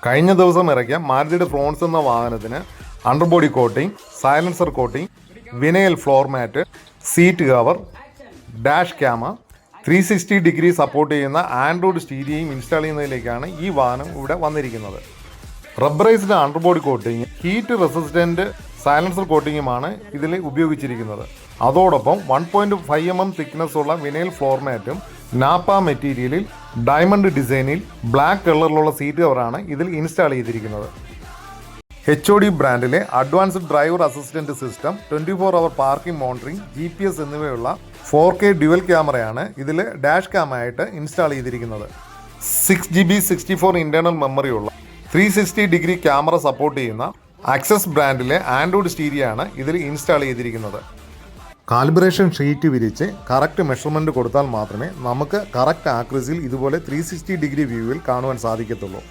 കഴിഞ്ഞ ദിവസം ഇറക്കിയ മാരുതിയുടെ ഫ്രോൺസ് എന്ന വാഹനത്തിന് underbody coating, silencer coating, vinyl floor mat, seat cover, dash cam, 360 degree support ചെയ്യുന്ന ആൻഡ്രോയിഡ് സ്റ്റീരിയോയും ഇൻസ്റ്റാൾ ചെയ്യുന്നതിലേക്കാണ് ഈ വാഹനം ഇവിടെ വന്നിരിക്കുന്നത്. Rubberised underbody coating, heat resistant silencer കോട്ടിങ്ങുമാണ് ഇതിൽ ഉപയോഗിച്ചിരിക്കുന്നത്. അതോടൊപ്പം 1.5 mm തിക്നെസ് ഉള്ള വിനയൽ ഫ്ലോർ മാറ്റും നാപ്പ മെറ്റീരിയലിൽ ഡയമണ്ട് ഡിസൈനിൽ ബ്ലാക്ക് കളറിലുള്ള സീറ്റ് കവറാണ് ഇതിൽ ഇൻസ്റ്റാൾ ചെയ്തിരിക്കുന്നത്. HOD ബ്രാൻഡിലെ advanced driver assistant system, 24 hour parking monitoring, GPS എന്നിവയുള്ള 4K ഡ്യുവൽ ക്യാമറയാണ് ഇതിൽ ഡാഷ് ക്യാമറയായിട്ട് ഇൻസ്റ്റാൾ ചെയ്തിരിക്കുന്നത്. 6GB 64 internal memory 360 degree camera support ചെയ്യുന്ന ആക്സസ് ബ്രാൻഡിലെ ആൻഡ്രോയിഡ് സ്റ്റീരിയോ ആണ് ഇതിൽ ഇൻസ്റ്റാൾ ചെയ്തിരിക്കുന്നത്. കാലിബ്രേഷൻ ഷീറ്റ് വിരിച്ച് കറക്റ്റ് മെഷർമെൻറ്റ് കൊടുത്താൽ മാത്രമേ നമുക്ക് കറക്റ്റ് ആക്യുറസിയിൽ ഇതുപോലെ 360 ഡിഗ്രി വ്യൂവിൽ കാണുവാൻ സാധിക്കത്തുള്ളൂ.